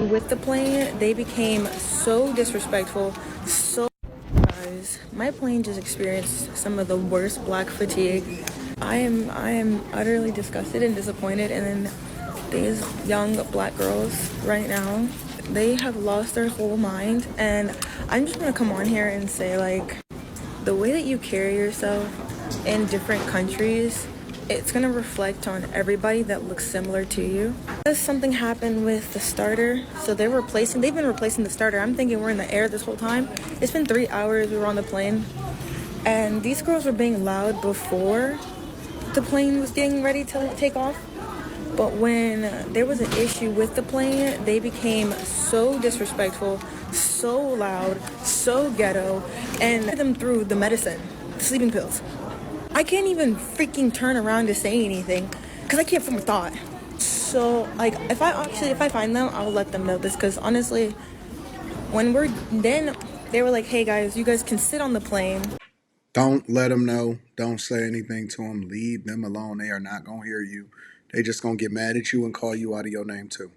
with the plane, they became so disrespectful. So, guys, my plane just experienced some of the worst black fatigue. I am utterly disgusted and disappointed. And then these young black girls right now, they have lost their whole mind. And I'm just gonna come on here and say, like, the way that you carry yourself in different countries, it's gonna reflect on everybody that looks similar to you. Something happened with the starter, so they've been replacing the starter. I'm thinking we're in the air this whole time. It's been 3 hours we were on the plane, and these girls were being loud before the plane was getting ready to take off. But when there was an issue with the plane, they became so disrespectful, so loud, so ghetto, and them through the medicine, the sleeping pills. I can't even freaking turn around to say anything because I can't form a thought. So, like, if I find them, I'll let them know this, because honestly, then they were like, hey guys, you guys can sit on the plane. Don't let them know. Don't say anything to them. Leave them alone. They are not going to hear you. They just going to get mad at you and call you out of your name too.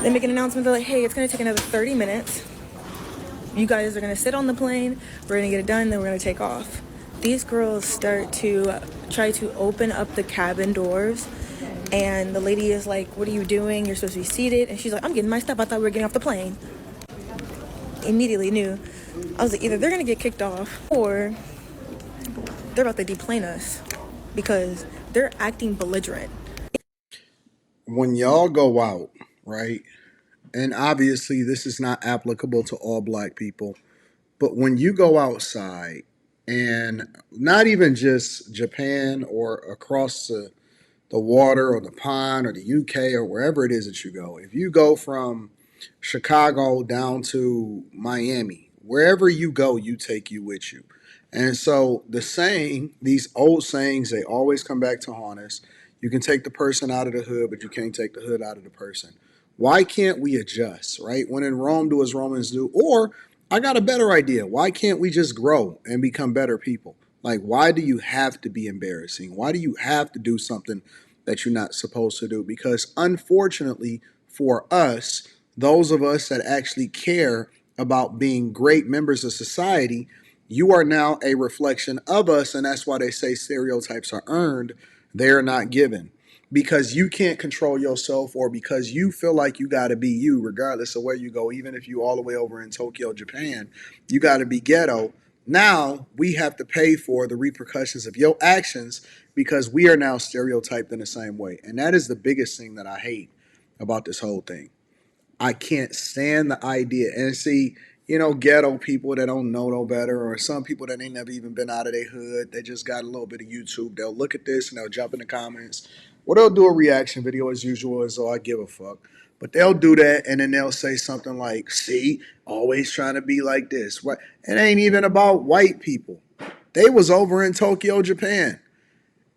They make an announcement. They're like, hey, it's going to take another 30 minutes. You guys are going to sit on the plane. We're going to get it done. Then we're going to take off. These girls start to try to open up the cabin doors. And the lady is like, what are you doing? You're supposed to be seated. And she's like, I'm getting my stuff. I thought we were getting off the plane. Immediately knew. I was like, either they're going to get kicked off or they're about to deplane us because they're acting belligerent. When y'all go out, right? And obviously, this is not applicable to all black people, but when you go outside, and not even just Japan or across the water or the pond or the UK or wherever it is that you go, if you go from Chicago down to Miami, wherever you go, you take you with you. And so these old sayings, they always come back to haunt us. You can take the person out of the hood, but you can't take the hood out of the person. Why can't we adjust, right? When in Rome, do as Romans do. Or I got a better idea. Why can't we just grow and become better people? Like, why do you have to be embarrassing? Why do you have to do something that you're not supposed to do? Because unfortunately for us, those of us that actually care about being great members of society, you are now a reflection of us. And that's why they say stereotypes are earned, they're not given. Because you can't control yourself, or because you feel like you got to be you, regardless of where you go, even if you all the way over in Tokyo, Japan, you got to be ghetto. Now we have to pay for the repercussions of your actions because we are now stereotyped in the same way. And that is the biggest thing that I hate about this whole thing. I can't stand the idea. And see, ghetto people that don't know no better, or some people that ain't never even been out of their hood, they just got a little bit of YouTube. They'll look at this and they'll jump in the comments. Or they'll do a reaction video as usual, as though I give a fuck. But they'll do that and then they'll say something like, see, always trying to be like this. What? It ain't even about white people. They was over in Tokyo, Japan.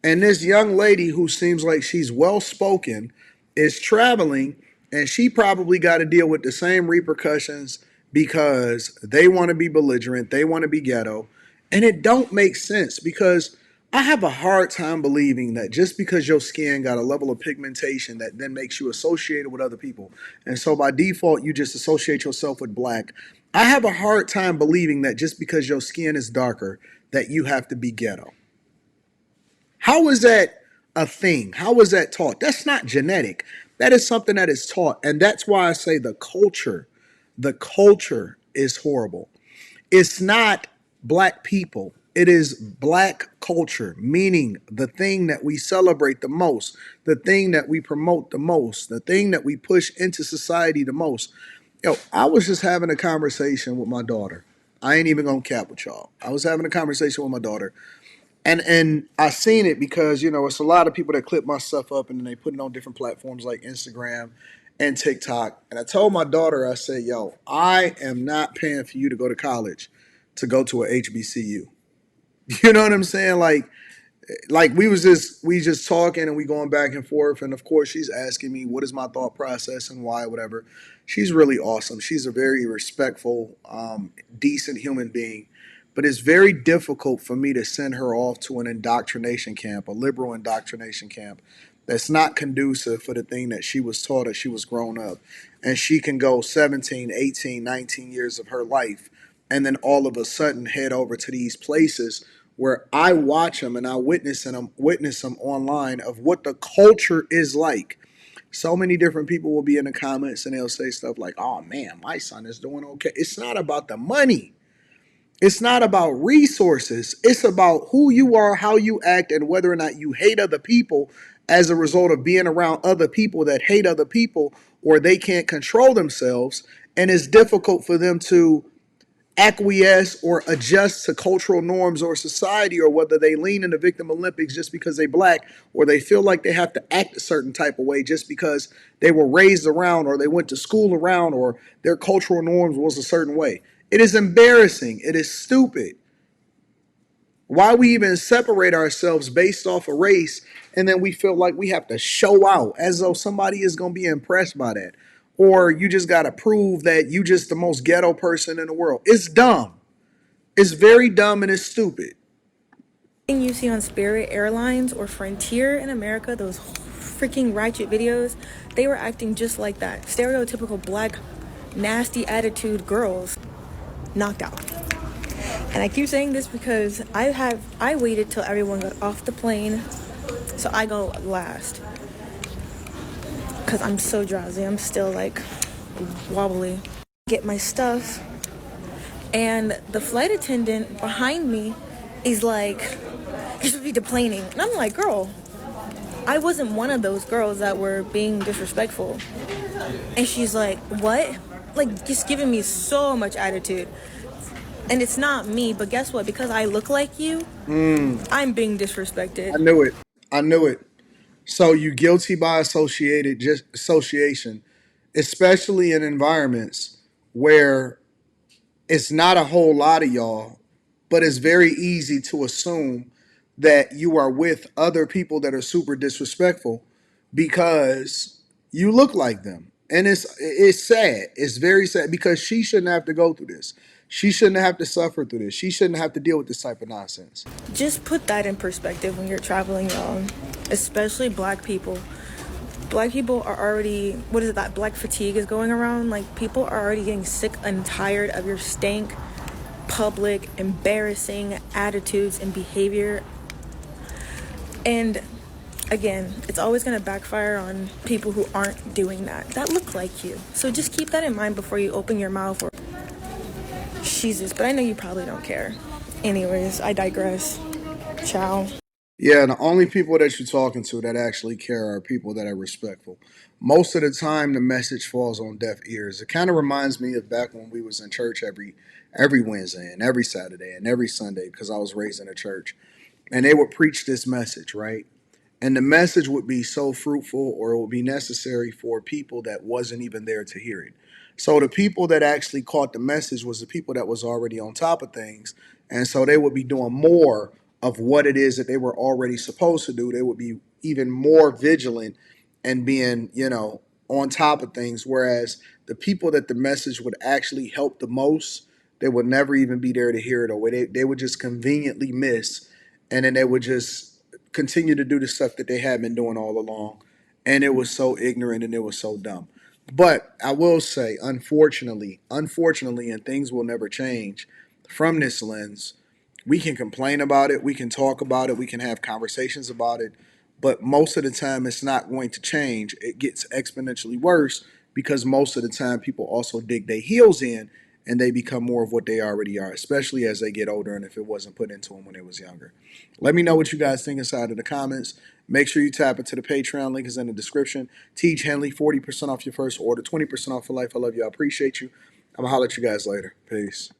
And this young lady who seems like she's well spoken is traveling, and she probably got to deal with the same repercussions because they want to be belligerent, they want to be ghetto. And it don't make sense, because I have a hard time believing that just because your skin got a level of pigmentation that then makes you associated with other people, and so by default you just associate yourself with black. I have a hard time believing that just because your skin is darker that you have to be ghetto. How is that a thing? How is that taught? That's not genetic. That is something that is taught. And that's why I say the culture is horrible. It's not black people. It is black culture, meaning the thing that we celebrate the most, the thing that we promote the most, the thing that we push into society the most. I was just having a conversation with my daughter. I ain't even gonna cap with y'all. I was having a conversation with my daughter, and I seen it because it's a lot of people that clip my stuff up and then they put it on different platforms like Instagram and TikTok. And I told my daughter, I said, "Yo, I am not paying for you to go to college to go to a HBCU." You know what I'm saying? Like we just talking and we going back and forth, and of course she's asking me what is my thought process and why, whatever. She's really awesome. She's a very respectful, decent human being, but it's very difficult for me to send her off to an indoctrination camp, a liberal indoctrination camp, that's not conducive for the thing that she was taught as she was grown up. And she can go 17, 18, 19 years of her life and then all of a sudden head over to these places where I watch them and I witness them online of what the culture is like. So many different people will be in the comments and they'll say stuff like, "Oh man, my son is doing okay." It's not about the money. It's not about resources. It's about who you are, how you act, and whether or not you hate other people as a result of being around other people that hate other people or they can't control themselves. And it's difficult for them to acquiesce or adjust to cultural norms or society, or whether they lean in the victim Olympics just because they black, or they feel like they have to act a certain type of way just because they were raised around or they went to school around or their cultural norms was a certain way. It is embarrassing. It is stupid. Why we even separate ourselves based off of race, and then we feel like we have to show out as though somebody is going to be impressed by that. Or you just got to prove that you just the most ghetto person in the world. It's dumb. It's very dumb and it's stupid. Thing you see on Spirit Airlines or Frontier in America, those freaking ratchet videos, they were acting just like that. Stereotypical black, nasty attitude girls knocked out. And I keep saying this because I waited till everyone got off the plane, so I go last. Cause I'm so drowsy. I'm still like wobbly. Get my stuff, and the flight attendant behind me is like, "You should be deplaning," and I'm like, "Girl, I wasn't one of those girls that were being disrespectful." And she's like, "What?" Like just giving me so much attitude. And it's not me, but guess what? Because I look like you, I'm being disrespected. I knew it. I knew it. So you guilty by associated just association, especially in environments where it's not a whole lot of y'all, but it's very easy to assume that you are with other people that are super disrespectful because you look like them. And it's sad. It's very sad because she shouldn't have to go through this. She shouldn't have to suffer through this. She shouldn't have to deal with this type of nonsense. Just put that in perspective when you're traveling, y'all. Especially black people. Black people are already, what is it, that black fatigue is going around? Like, people are already getting sick and tired of your stank, public, embarrassing attitudes and behavior. And again, it's always going to backfire on people who aren't doing that look like you. So just keep that in mind before you open your mouth. Or Jesus, but I know you probably don't care. Anyways, I digress. Ciao. Yeah, the only people that you're talking to that actually care are people that are respectful. Most of the time, the message falls on deaf ears. It kind of reminds me of back when we was in church every Wednesday and every Saturday and every Sunday because I was raised in a church, and they would preach this message, right? And the message would be so fruitful, or it would be necessary for people that wasn't even there to hear it. So the people that actually caught the message was the people that was already on top of things, and so they would be doing more of what it is that they were already supposed to do. They would be even more vigilant and being, on top of things. Whereas the people that the message would actually help the most, they would never even be there to hear it, or they would just conveniently miss, and then they would just continue to do the stuff that they had been doing all along. And it was so ignorant and it was so dumb. But I will say, unfortunately, and things will never change from this lens. We can complain about it, we can talk about it, we can have conversations about it, but most of the time it's not going to change. It gets exponentially worse because most of the time people also dig their heels in and they become more of what they already are, especially as they get older and if it wasn't put into them when they was younger. Let me know what you guys think inside of the comments. Make sure you tap into the Patreon. Link is in the description. Teach Henley, 40% off your first order, 20% off for life. I love you. I appreciate you. I'm going to holler at you guys later. Peace.